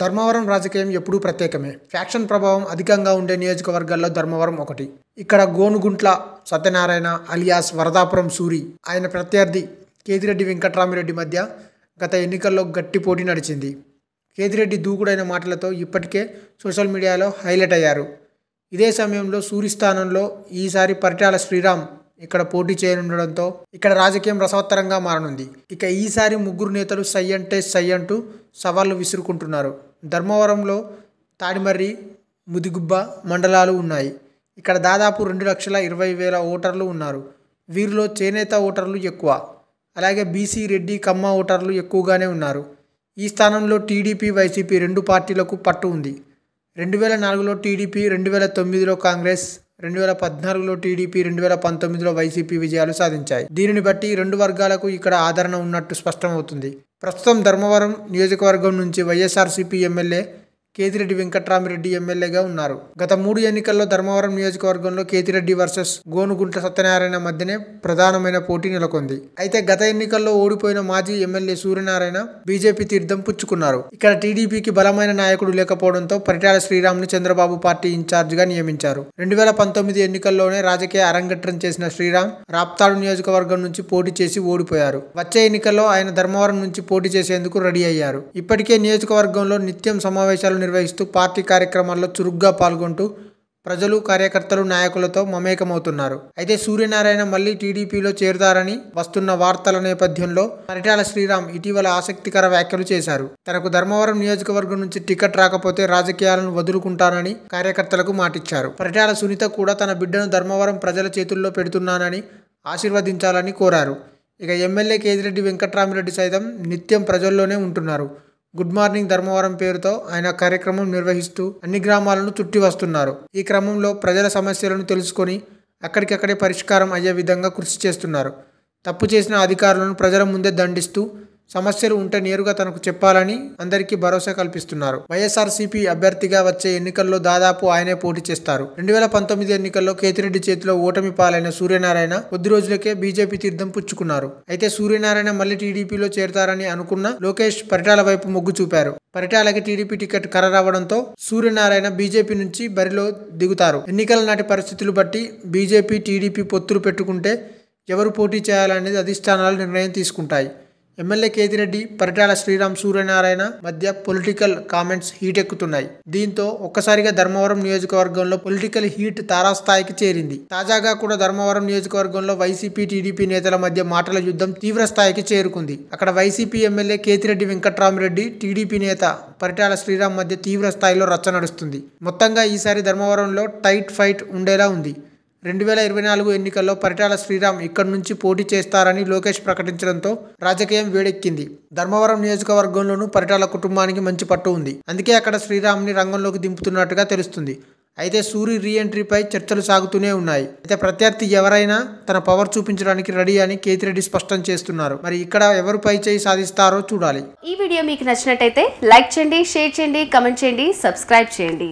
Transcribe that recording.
ధర్మవరం రాజకీయం ఎప్పుడూ ప్రత్యేకమే. ఫ్యాక్షన్ ప్రభావం అధికంగా ఉండే నియోజకవర్గాల్లో ధర్మవరం ఒకటి. ఇక్కడ గోనుగుంట్ల సత్యనారాయణ అలియాస్ వరదాపురం సూరి, ఆయన ప్రత్యర్థి కేతిరెడ్డి వెంకట్రామిరెడ్డి మధ్య గత ఎన్నికల్లో గట్టి పోటీ నడిచింది. కేతిరెడ్డి దూకుడైన మాటలతో ఇప్పటికే సోషల్ మీడియాలో హైలైట్ అయ్యారు. ఇదే సమయంలో సూరి స్థానంలో ఈసారి పరిటాల శ్రీరామ్ ఇక్కడ పోటీ చేయనుండడంతో ఇక్కడ రాజకీయం రసవత్తరంగా మారనుంది. ఇక ఈసారి ముగ్గురు నేతలు సై అంటే సై అంటూ సవాళ్లు విసురుకుంటున్నారు. ధర్మవరంలో తాడిమర్రి, ముదిగుబ్బ మండలాలు ఉన్నాయి. ఇక్కడ దాదాపు 2,20,000 ఓటర్లు ఉన్నారు. వీరిలో చేనేత ఓటర్లు ఎక్కువ. అలాగే బీసీ, రెడ్డి, కమ్మ ఓటర్లు ఎక్కువగానే ఉన్నారు. ఈ స్థానంలో టీడీపీ, వైసీపీ రెండు పార్టీలకు పట్టు ఉంది. 2004లో టీడీపీ, 2009లో కాంగ్రెస్, 2014లో టీడీపీ, 2019లో వైసీపీ విజయాలు సాధించాయి. దీనిని బట్టి రెండు వర్గాలకు ఇక్కడ ఆదరణ ఉన్నట్టు స్పష్టమవుతుంది. ప్రస్తుతం ధర్మవరం నియోజకవర్గం నుంచి వైఎస్ఆర్సీపీ ఎమ్మెల్యే కేతిరెడ్డి వెంకట్రామిరెడ్డి ఎమ్మెల్యేగా ఉన్నారు. గత 3 ఎన్నికల్లో ధర్మవరం నియోజకవర్గంలో కేతిరెడ్డి వర్సెస్ గోనుగుంట్ల సత్యనారాయణ మధ్యనే ప్రధానమైన పోటీ నెలకొంది. అయితే గత ఎన్నికల్లో ఓడిపోయిన మాజీ ఎమ్మెల్యే సూర్యనారాయణ బీజేపీ తీర్థం పుచ్చుకున్నారు. ఇక్కడ టీడీపీకి బలమైన నాయకుడు లేకపోవడంతో పరిటాల శ్రీరామ్ను చంద్రబాబు పార్టీ ఇన్ఛార్జిగా నియమించారు. 2019 ఎన్నికల్లోనే రాజకీయ అరంగేట్రం చేసిన శ్రీరామ్ రాప్తాడు నియోజకవర్గం నుంచి పోటీ చేసి ఓడిపోయారు. వచ్చే ఎన్నికల్లో ఆయన ధర్మవరం నుంచి పోటీ చేసేందుకు రెడీ అయ్యారు. ఇప్పటికే నియోజకవర్గంలో నిత్యం సమావేశాలు నిర్వహిస్తూ పార్టీ కార్యక్రమాల్లో చురుగ్గా పాల్గొంటూ ప్రజలు, కార్యకర్తలు, నాయకులతో మమేకమవుతున్నారు. అయితే సూర్యనారాయణ మళ్లీ టీడీపీలో చేరుతారని వస్తున్న వార్తల నేపథ్యంలో పరిటాల శ్రీరామ్ ఇటీవల ఆసక్తికర వ్యాఖ్యలు చేశారు. తనకు ధర్మవరం నియోజకవర్గం నుంచి టికెట్ రాకపోతే రాజకీయాలను వదులుకుంటానని కార్యకర్తలకు మాటిచ్చారు. పరిటాల సునీత కూడా తన బిడ్డను ధర్మవరం ప్రజల చేతుల్లో పెడుతున్నానని ఆశీర్వదించాలని కోరారు. ఇక ఎమ్మెల్యే కేతిరెడ్డి వెంకట్రామిరెడ్డి సైతం నిత్యం ప్రజల్లోనే ఉంటున్నారు. గుడ్ మార్నింగ్ ధర్మవరం పేరుతో ఆయన కార్యక్రమం నిర్వహిస్తూ అన్ని గ్రామాలను చుట్టి వస్తున్నారు. ఈ క్రమంలో ప్రజల సమస్యలను తెలుసుకొని అక్కడికక్కడే పరిష్కారం అయ్యే విధంగా కృషి చేస్తున్నారు. తప్పు చేసిన అధికారులను ప్రజల ముందే దండిస్తూ సమస్యలు ఉంటే నేరుగా తనకు చెప్పాలని అందరికీ భరోసా కల్పిస్తున్నారు. వైఎస్ఆర్సీపీ అభ్యర్థిగా వచ్చే ఎన్నికల్లో దాదాపు ఆయనే పోటీ చేస్తారు. 2019 ఎన్నికల్లో కేతిరెడ్డి చేతిలో ఓటమి పాలైన సూర్యనారాయణ కొద్ది రోజులకే బీజేపీ తీర్థం పుచ్చుకున్నారు. అయితే సూర్యనారాయణ మళ్లీ టీడీపీలో చేరతారని అనుకున్న లోకేష్ పరిటాల వైపు మొగ్గు చూపారు. పరిటాలకి టీడీపీ టికెట్ ఖరారవడంతో సూర్యనారాయణ బీజేపీ నుంచి బరిలో దిగుతారు. ఎన్నికల నాటి పరిస్థితులు బట్టి బీజేపీ, టీడీపీ పొత్తులు పెట్టుకుంటే ఎవరు పోటీ చేయాలనేది అధిష్టానాలు నిర్ణయం తీసుకుంటాయి. ఎమ్మెల్యే కేతిరెడ్డి, పరిటాల శ్రీరామ్, సూర్యనారాయణ మధ్య పొలిటికల్ కామెంట్స్ హీట్ ఎక్కుతున్నాయి. దీంతో ఒక్కసారిగా ధర్మవరం నియోజకవర్గంలో పొలిటికల్ హీట్ తారాస్థాయికి చేరింది. తాజాగా కూడా ధర్మవరం నియోజకవర్గంలో వైసీపీ, టీడీపీ నేతల మధ్య మాటల యుద్ధం తీవ్ర స్థాయికి చేరుకుంది. అక్కడ YCP MLA Kethireddy Venkatramireddy, TDP నేత పరిటాల శ్రీరామ్ మధ్య తీవ్ర స్థాయిలో రచ్చ నడుస్తుంది. మొత్తంగా ఈసారి ధర్మవరంలో టైట్ ఫైట్ ఉండేలా ఉంది. 2024 ఎన్నికల్లో పరిటాల శ్రీరామ్ ఇక్కడి నుంచి పోటీ చేస్తారని లోకేష్ ప్రకటించడంతో రాజకీయం వేడెక్కింది. ధర్మవరం నియోజకవర్గంలోనూ పరిటాల కుటుంబానికి మంచి పట్టు ఉంది. అందుకే అక్కడ శ్రీరామ్ని రంగంలోకి దింపుతున్నట్టుగా తెలుస్తుంది. అయితే సూరి రీ ఎంట్రీపై చర్చలు సాగుతూనే ఉన్నాయి. అయితే ప్రత్యర్థి ఎవరైనా తన పవర్ చూపించడానికి రెడీ అని కేతిరెడ్డి స్పష్టం చేస్తున్నారు. మరి ఇక్కడ ఎవరు పై చేయి సాధిస్తారో చూడాలి. ఈ వీడియో మీకు నచ్చినట్టయితే లైక్ చేయండి, షేర్ చేయండి, కమెంట్ చేయండి, సబ్స్క్రైబ్ చేయండి.